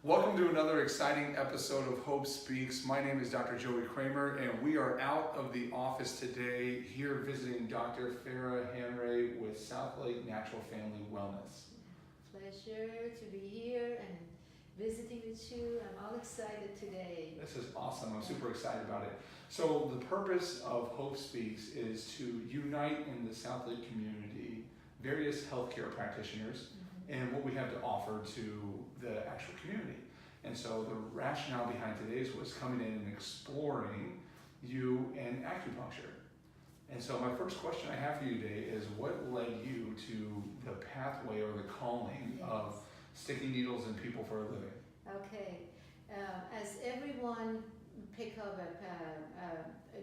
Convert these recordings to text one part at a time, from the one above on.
Welcome to another exciting episode of Hope Speaks. My name is Dr. Joey Kramer, and we are out of the office today here visiting Dr. Farrah Hamraie with South Lake Natural Family Wellness. Pleasure to be here and visiting with you. I'm all excited today. This is awesome. I'm super excited about it. So the purpose of Hope Speaks is to unite in the South Lake community various healthcare practitioners and what we have to offer to the actual community. And so the rationale behind today's was coming in and exploring you and acupuncture. And so my first question I have for you today is, what led you to the pathway or the calling of sticking needles in people for a living? Okay, as everyone pick up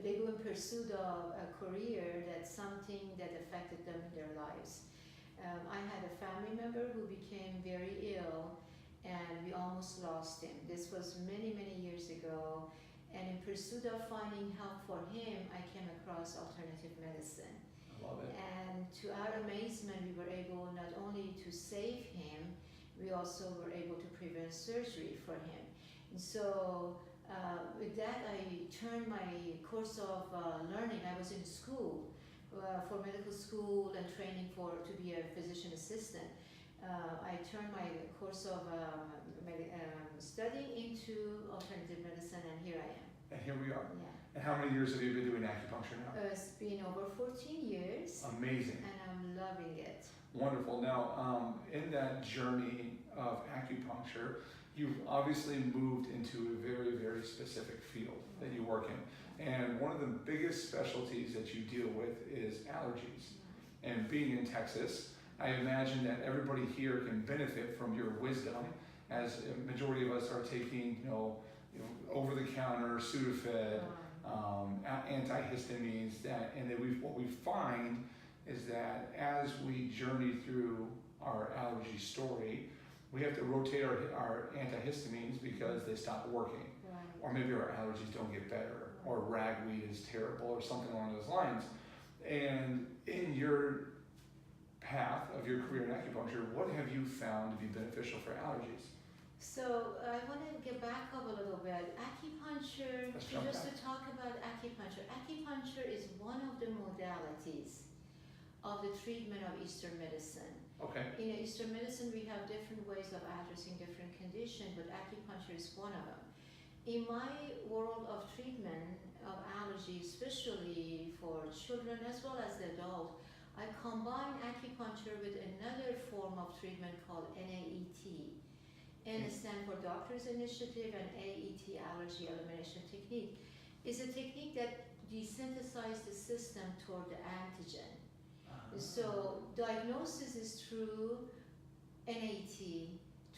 they go in pursuit of a career that's something that affected them in their lives. I had a family member who became very ill and we almost lost him. This was many years ago, and in pursuit of finding help for him, I came across alternative medicine. I love it. And to our amazement, we were able not only to save him, we also were able to prevent surgery for him. And so with that, I turned my course of learning. I was in school for medical school and training to be a physician assistant. I turned my course of studying into alternative medicine, and here I am. And here we are. Yeah. And how many years have you been doing acupuncture now? It's been over 14 years. Amazing. And I'm loving it. Wonderful. Now, in that journey of acupuncture, you've obviously moved into a very specific field that you work in. And one of the biggest specialties that you deal with is allergies. And being in Texas, I imagine that everybody here can benefit from your wisdom, as a majority of us are taking, over-the-counter Sudafed, antihistamines. What we find is that as we journey through our allergy story, we have to rotate our antihistamines because they stop working, or maybe our allergies don't get better, or ragweed is terrible, or something along those lines. And in your path of your career in acupuncture, what have you found to be beneficial for allergies? So I want to get back up a little bit. Acupuncture, just to talk about acupuncture. Acupuncture is one of the modalities of the treatment of Eastern medicine. Okay. In Eastern medicine, we have different ways of addressing different conditions, but acupuncture is one of them. In my world of treatment of allergies, especially for children as well as the adult, I combine acupuncture with another form of treatment called NAET. N stands for Doctor's Initiative, and AET, Allergy Elimination Technique, is a technique that desensitizes the system toward the antigen. So diagnosis is through NAT.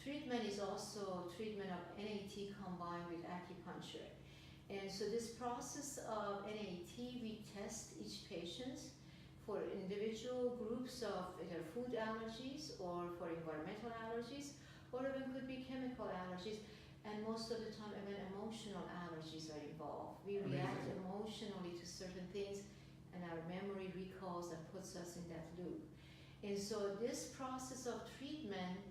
Treatment is also treatment of NAT combined with acupuncture. And so this process of NAT, we test each patient for individual groups of either food allergies or for environmental allergies, or even could be chemical allergies, and most of the time even emotional allergies are involved. We react emotionally to certain things, and our memory recalls and puts us in that loop. And so this process of treatment,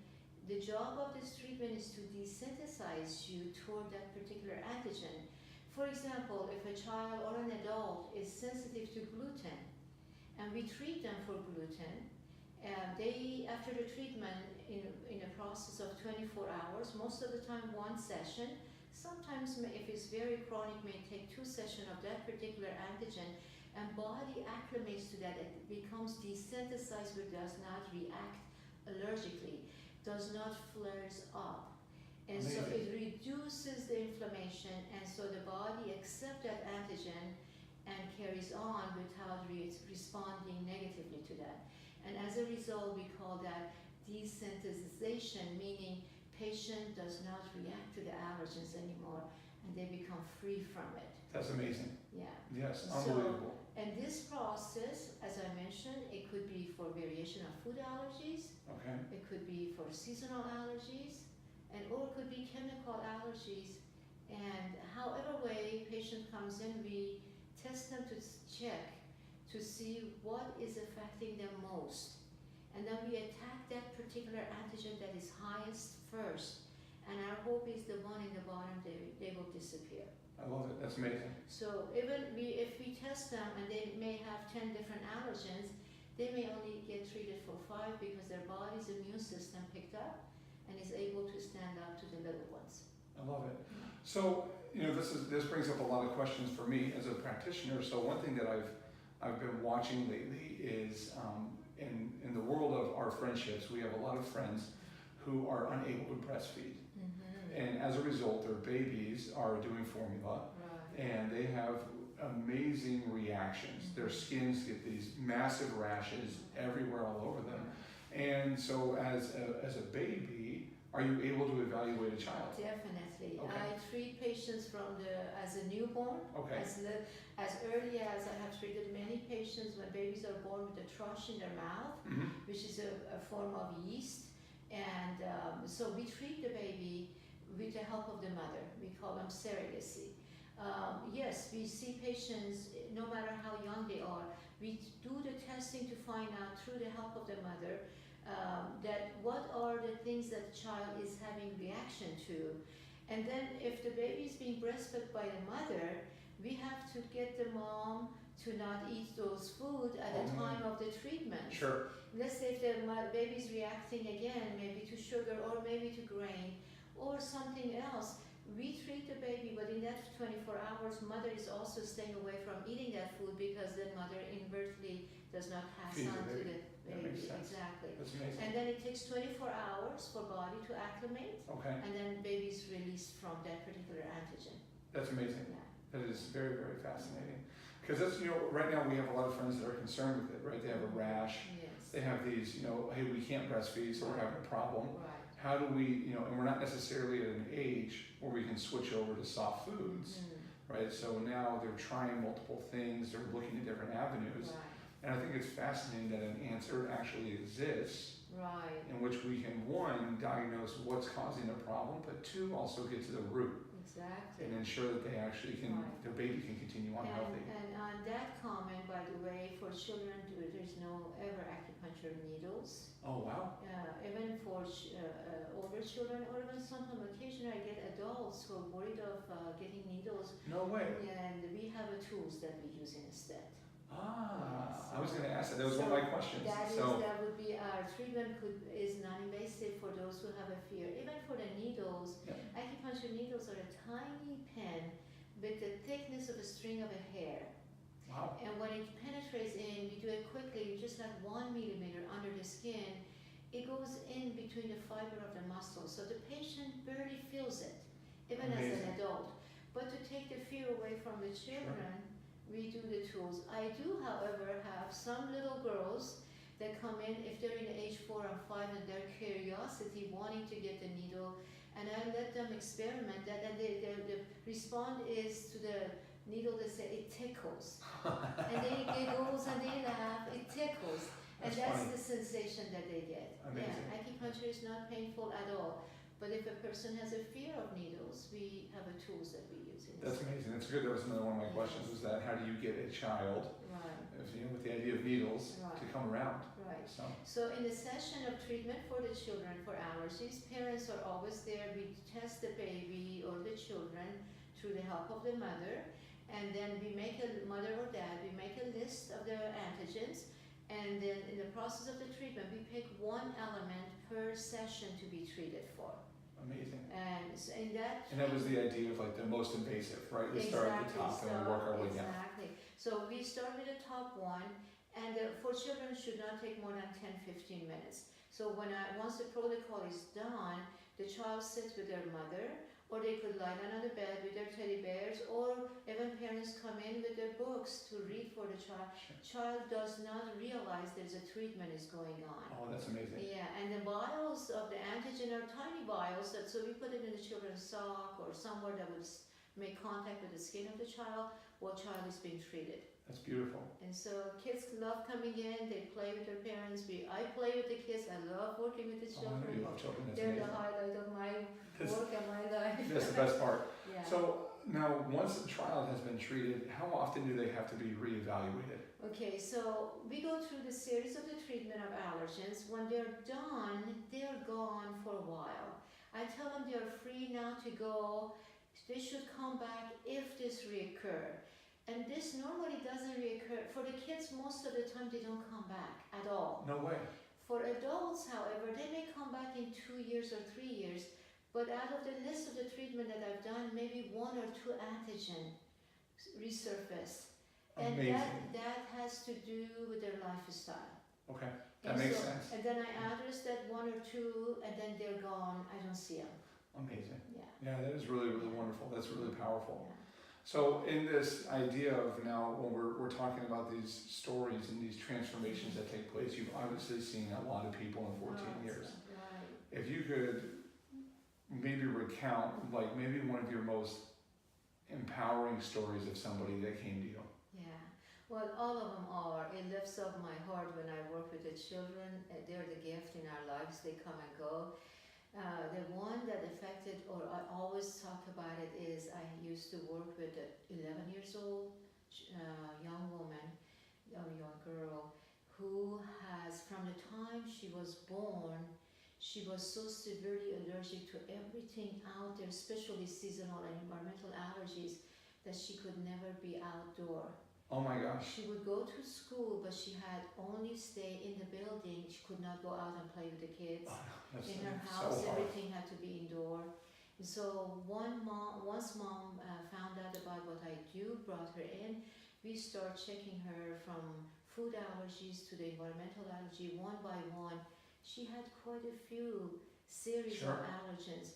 the job of this treatment is to desensitize you toward that particular antigen. For example, if a child or an adult is sensitive to gluten, and we treat them for gluten, they, after the treatment, in a process of 24 hours, most of the time one session, sometimes if it's very chronic, may take 2 sessions of that particular antigen, and body acclimates to that. It becomes desensitized, but does not react allergically, does not flares up. And so it reduces the inflammation, and so the body accepts that antigen and carries on without responding negatively to that. And as a result, we call that desensitization, meaning patient does not react to the allergens anymore, and they become free from it. That's amazing. Yeah. Yes, unbelievable. And this process, as I mentioned, it could be for variation of food allergies. Okay. It could be for seasonal allergies, or it could be chemical allergies. And however way patient comes in, we test them to check to see what is affecting them most. And then we attack that particular antigen that is highest first. And our hope is the one in the bottom, they will disappear. I love it. That's amazing. So even if we test them and they may have 10 different allergens, they may only get treated for 5 because their body's immune system picked up and is able to stand up to the little ones. I love it. So, this brings up a lot of questions for me as a practitioner. So one thing that I've been watching lately is in the world of our friendships, we have a lot of friends who are unable to breastfeed. And as a result, their babies are doing formula, and they have amazing reactions. Their skins get these massive rashes everywhere all over them. And so as a baby, are you able to evaluate a child? Definitely. Okay. I treat patients as a newborn. Okay. As early as I have treated many patients when babies are born with a thrush in their mouth, which is a form of yeast. And so we treat the baby with the help of the mother. We call them surrogacy. Yes, we see patients, no matter how young they are, we do the testing to find out through the help of the mother that what are the things that the child is having reaction to. And then if the baby is being breastfed by the mother, we have to get the mom to not eat those food at the time of the treatment. Sure. Let's say if the baby is reacting again, maybe to sugar or maybe to grain or something else, we treat the baby, but in that 24 hours, mother is also staying away from eating that food because then mother inadvertently does not pass on to the baby. That makes sense. Exactly. That's amazing. And then it takes 24 hours for body to acclimate, Okay. and then baby is released from that particular antigen. That's amazing. Yeah. That is very, very fascinating. Because that's, right now we have a lot of friends that are concerned with it, right? They have a rash. Yes. They have these, hey, we can't breastfeed, so we're having a problem. Right. How do we, and we're not necessarily at an age where we can switch over to soft foods, right? So now they're trying multiple things, they're looking at different avenues. Right. And I think it's fascinating that an answer actually exists Right. in which we can, one, diagnose what's causing the problem, but two, also get to the root Exactly. and ensure that they actually can, Right. their baby can continue on healthy. And on that comment, by the way, for children, there's no ever acupuncture needles. Oh, wow. Even for older children, or even sometimes occasionally I get adults who are worried of getting needles, No way. and we have tools that we use instead. I was going to ask that. That was one of my questions. That would be our treatment is non-invasive for those who have a fear. Even for the needles, acupuncture needles are a tiny pen with the thickness of a string of a hair. Wow. And when it penetrates in, we do it quickly, just like 1 millimeter under the skin. It goes in between the fiber of the muscle, so the patient barely feels it, even as an adult. But to take the fear away from the children, we do the tools. I do, however, have some little girls that come in if they're in age 4 and 5 and their curiosity wanting to get the needle, and I let them experiment that, and the response is to the needle, they say it tickles. And they giggles and they laugh, it tickles. And that's the sensation that they get. Amazing. Yeah, acupuncture is not painful at all. But if a person has a fear of needles, we have a tools that we use. That's amazing. That's good. That was another one of my questions, was that how do you get a child, with the idea of needles, to come around? Right. So in the session of treatment for the children for allergies, parents are always there. We test the baby or the children through the help of the mother. And then we make mother or dad, we make a list of the antigens. And then in the process of the treatment, we pick one element per session to be treated for. amazing. And so in that. And that was the idea of like the most invasive, right? We start at the top and we work our way down. Exactly. So we start with the top one, and for children it should not take more than 10-15 minutes. So once the protocol is done, the child sits with their mother, or they could lie down on the bed with their teddy bears, or even parents come in with their books to read for the child. Child does not realize there's a treatment is going on. Oh, that's amazing. Yeah, and the vials of the antigen are tiny vials, so we put it in the children's sock or somewhere that would make contact with the skin of the child while child is being treated. That's beautiful. And so kids love coming in, they play with their parents. I play with the kids, I love working with the children. Oh, I know you love children, that's They're amazing. the highlight of my work and my life. That's the best part. Yeah. So now, once the child has been treated, how often do they have to be reevaluated? Okay, so we go through the series of the treatment of allergens. When they're done, they're gone for a while. I tell them they're free now to go. They should come back if this reoccur. And this normally doesn't reoccur. For the kids, most of the time they don't come back at all. No way. For adults, however, they may come back in 2 years or 3 years, but out of the list of the treatment that I've done, maybe 1 or 2 antigen resurface. And Amazing. that has to do with their lifestyle. Okay, that And makes so- sense. And then I address that 1 or 2, and then they're gone. I don't see them. Amazing. Yeah. Yeah, that is really, really wonderful. That's really powerful. Yeah. So in this idea of now, when we're talking about these stories and these transformations that take place, you've obviously seen a lot of people in 14 years. Right. If you could maybe recount, like maybe one of your most empowering stories of somebody that came to you. Yeah. Well, all of them are. It lifts up my heart when I work with the children. They're the gift in our lives. They come and go. The one that affected, or I always talk about it, is I used to work with an 11 years old young woman, or young girl, who has, from the time she was born, she was so severely allergic to everything out there, especially seasonal and environmental allergies, that she could never be outdoor. Oh my gosh. She would go to school, but she had only stay in the building. She could not go out and play with the kids. That's In her so house, hard. everything had to be indoor. And so once mom found out about what I do, brought her in, we start checking her from food allergies to the environmental allergy one by one. She had quite a few series Sure. of allergens.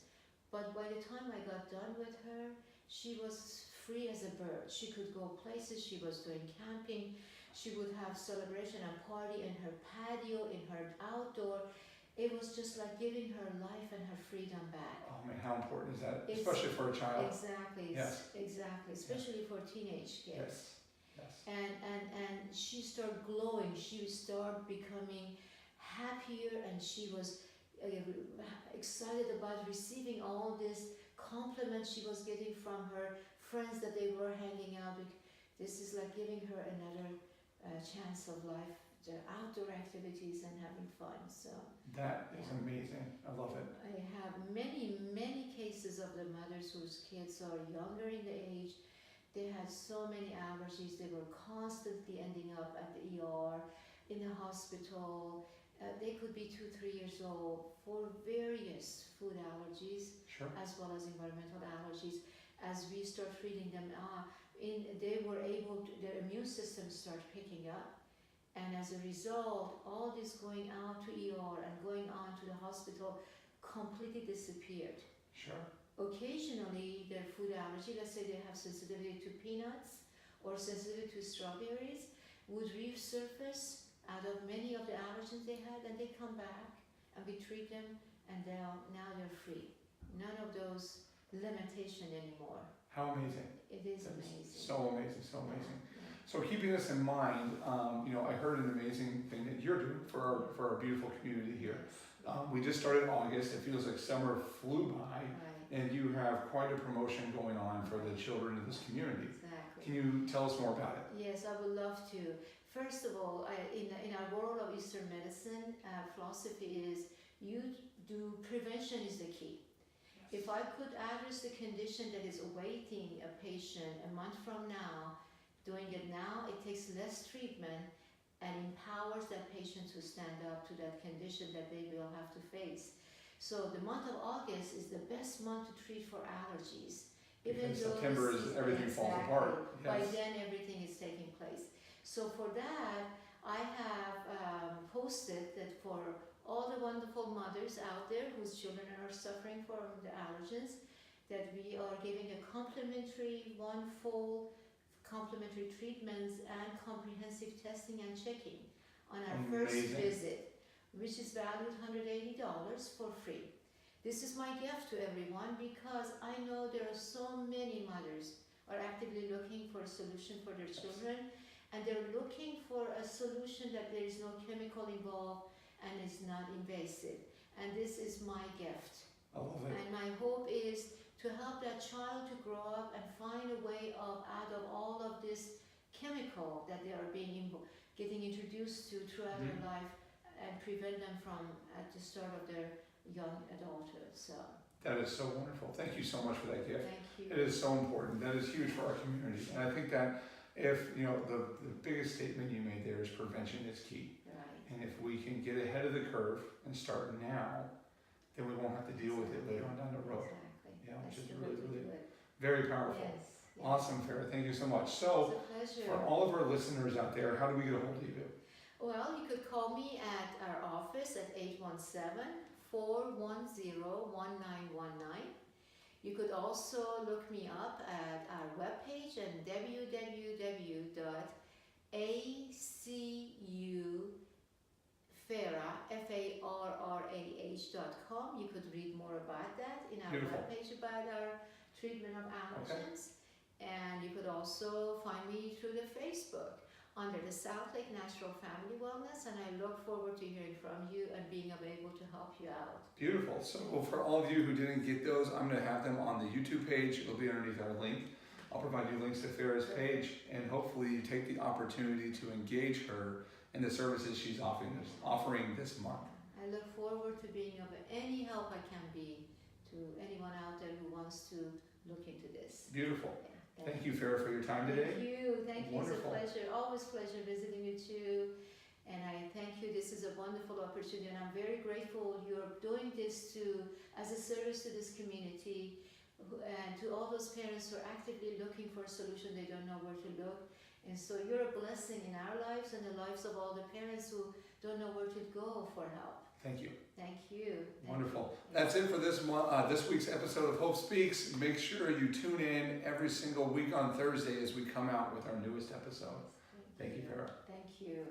But by the time I got done with her, she was free as a bird. She could go places. She was doing camping. She would have celebration and party in her patio, in her outdoor. It was just like giving her life and her freedom back. Oh man, how important is that? It's- Especially for a child. Exactly. Yes. Exactly. Especially for teenage kids. Yes. Yes. And she started glowing. She started becoming happier, and she was excited about receiving all this compliments she was getting from her friends that they were hanging out with. This is like giving her another chance of life, the outdoor activities and having fun. So That is Yeah. amazing. I love it. I have many cases of the mothers whose kids are younger in the age. They had so many allergies. They were constantly ending up at the ER, in the hospital. They could be 2-3 years old for various food allergies Sure. as well as environmental allergies. As we start treating them, they were able to, their immune system start picking up. And as a result, all this going out to ER and going on to the hospital completely disappeared. Sure. Occasionally, their food allergy, let's say they have sensitivity to peanuts or sensitivity to strawberries, would resurface out of many of the allergens they had, and they come back and we treat them, and now they're free. None of those limitation anymore. How amazing. It is That is amazing. So amazing. So amazing. Yeah. So keeping this in mind, I heard an amazing thing that you're doing for our beautiful community here. We just started August. It feels like summer flew by, Right, and you have quite a promotion going on for the children of this community. exactly. Can you tell us more about it? Yes, I would love to. First of all, in our world of Eastern medicine, philosophy is prevention is the key. If I could address the condition that is awaiting a patient a month from now, doing it now, it takes less treatment and empowers that patient to stand up to that condition that they will have to face. So the month of August is the best month to treat for allergies. Because though September this is everything falls exactly. apart. By Yes. then everything is taking place. So for that, I have posted that for all the wonderful mothers out there whose children are suffering from the allergens, that we are giving a complimentary, full complimentary treatments and comprehensive testing and checking on our first Amazing. visit, which is valued $180 for free. This is my gift to everyone because I know there are so many mothers are actively looking for a solution for their children, and they're looking for a solution that there is no chemical involved and is not invasive. And this is my gift. I love it. And my hope is to help that child to grow up and find a way of out of all of this chemical that they are getting introduced to throughout Mhm. their life, and prevent them from at the start of their young adulthood. So That is so wonderful. Thank you so much for that gift. Thank you. It is so important. That is huge for our community. And I think that if, the biggest statement you made there is prevention is key. Right. And if we can get ahead of the curve and start now, then we won't have to deal with it later on down the road. Exactly. Yeah, which That's is the way really, to really do it. very powerful. Yes. Yes. Awesome, Farrah. Thank you so much. So, It's a pleasure. for all of our listeners out there, how do we get a hold of you? Well, you could call me at our office at 817-410-1919. You could also look me up at our webpage at www.acufarrah.com. You could read more about that in our Beautiful. webpage about our treatment of allergens. And you could also find me through the Facebook under the South Lake Natural Family Wellness, and I look forward to hearing from you and being able to help you out. Beautiful. So for all of you who didn't get those, I'm going to have them on the YouTube page. It'll be underneath our link. I'll provide you links to Farrah's page, and hopefully you take the opportunity to engage her in the services she's offering this month. I look forward to being of any help I can be to anyone out there who wants to look into this. Beautiful. Yeah, Thank you, Farrah, for your time today. Thank you. Thank you. Wonderful. It's a pleasure. Always pleasure visiting with you. And I thank you. This is a wonderful opportunity, and I'm very grateful you're doing this as a service to this community, and to all those parents who are actively looking for a solution. They don't know where to look. And so you're a blessing in our lives and the lives of all the parents who don't know where to go for help. Thank you. Thank you. Wonderful. That's it for this week's episode of Hope Speaks. Make sure you tune in every single week on Thursday as we come out with our newest episode. Thank you, Farrah. Thank you.